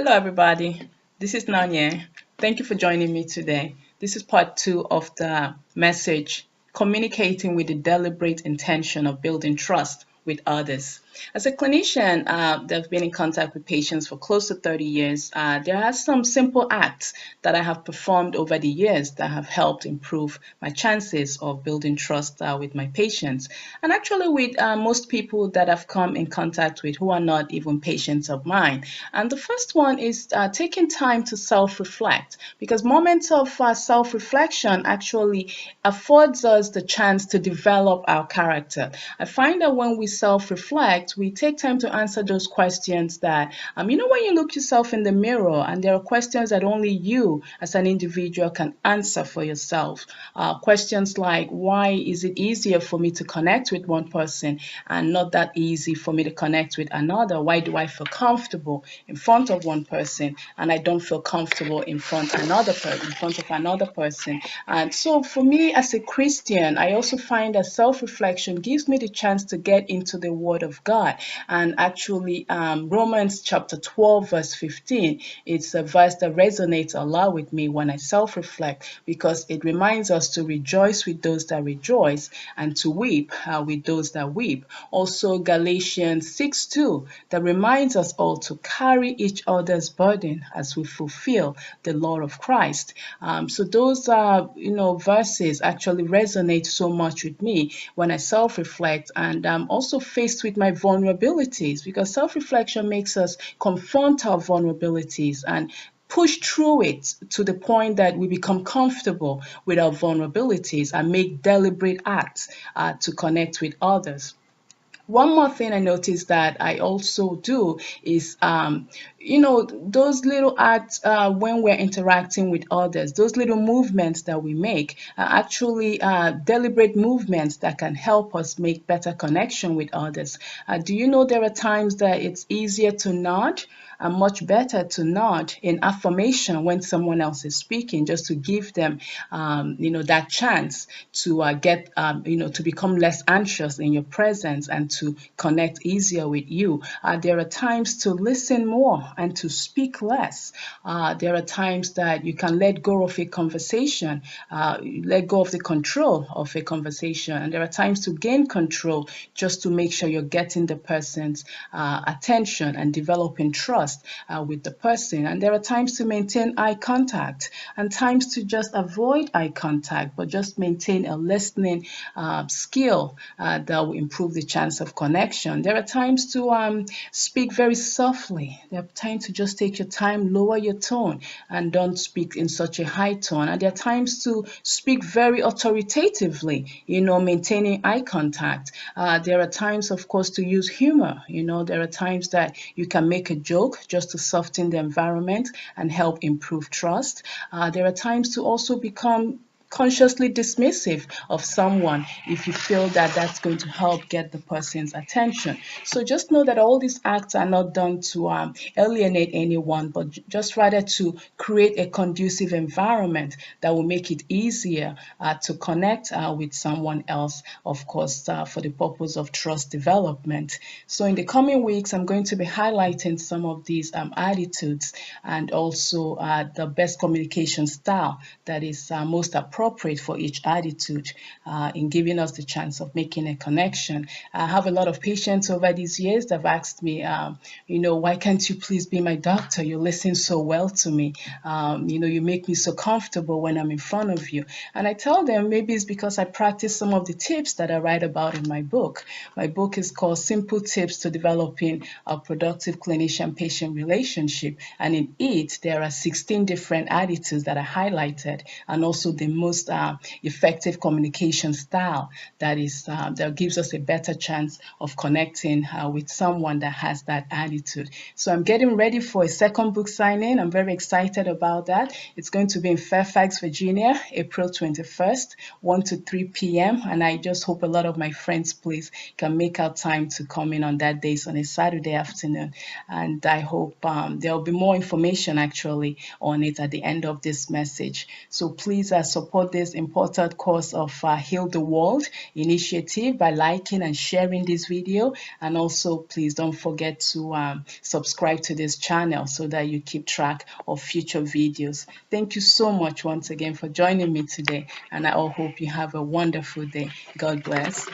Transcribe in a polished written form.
Hello, everybody. This is Nanya. Thank you for joining me today. This is part two of the message communicating with the deliberate intention of building trust with others. As a clinician that have been in contact with patients for close to 30 years, there are some simple acts that I have performed over the years that have helped improve my chances of building trust with my patients and actually with most people that I've come in contact with who are not even patients of mine. And the first one is taking time to self reflect because moments of self reflection actually affords us the chance to develop our character. I find that when we self reflect, we take time to answer those questions that, when you look yourself in the mirror and there are questions that only you as an individual can answer for yourself. Questions like, why is it easier for me to connect with one person and not that easy for me to connect with another? Why do I feel comfortable in front of one person and I don't feel comfortable in front of another person? And so for me as a Christian, I also find that self-reflection gives me the chance to get into the Word of God. And actually, Romans chapter 12, verse 15, it's a verse that resonates a lot with me when I self-reflect because it reminds us to rejoice with those that rejoice and to weep with those that weep. Also, Galatians 6:2, that reminds us all to carry each other's burden as we fulfill the law of Christ. So those verses actually resonate so much with me when I self-reflect and I'm also faced with my vulnerabilities because self-reflection makes us confront our vulnerabilities and push through it to the point that we become comfortable with our vulnerabilities and make deliberate acts to connect with others. One more thing I noticed that I also do is, those little acts when we're interacting with others, those little movements that we make are actually deliberate movements that can help us make better connection with others. Do you know there are times that it's easier to nod? And much better to nod in affirmation when someone else is speaking, just to give them, that chance to to become less anxious in your presence and to connect easier with you. There are times to listen more and to speak less. There are times that you can let go of a conversation, let go of the control of a conversation. And there are times to gain control just to make sure you're getting the person's attention and developing trust with the person. And there are times to maintain eye contact and times to just avoid eye contact, but just maintain a listening skill that will improve the chance of connection. There are times to speak very softly. There are times to just take your time, lower your tone, and don't speak in such a high tone. And there are times to speak very authoritatively, maintaining eye contact. There are times, of course, to use humor. There are times that you can make a joke just to soften the environment and help improve trust. There are times to also become consciously dismissive of someone if you feel that that's going to help get the person's attention. So just know that all these acts are not done to alienate anyone, but just rather to create a conducive environment that will make it easier to connect with someone else, of course, for the purpose of trust development. So in the coming weeks, I'm going to be highlighting some of these attitudes and also the best communication style that is most appropriate for each attitude in giving us the chance of making a connection. I have a lot of patients over these years that have asked me, why can't you please be my doctor? You listen so well to me. You make me so comfortable when I'm in front of you. And I tell them maybe it's because I practice some of the tips that I write about in my book. My book is called Simple Tips to Developing a Productive Clinician-Patient Relationship. And in it, there are 16 different attitudes that are highlighted and also the most effective communication style that gives us a better chance of connecting with someone that has that attitude. So I'm getting ready for a second book signing. I'm very excited about that. It's going to be in Fairfax, Virginia, April 21st, 1 to 3 p.m. And I just hope a lot of my friends, please, can make out time to come in on that day. It's on a Saturday afternoon. And I hope there will be more information actually on it at the end of this message. So please support support this important cause of Heal the World initiative by liking and sharing this video. And also, please don't forget to subscribe to this channel so that you keep track of future videos. Thank you so much once again for joining me today, and I hope you have a wonderful day. God bless.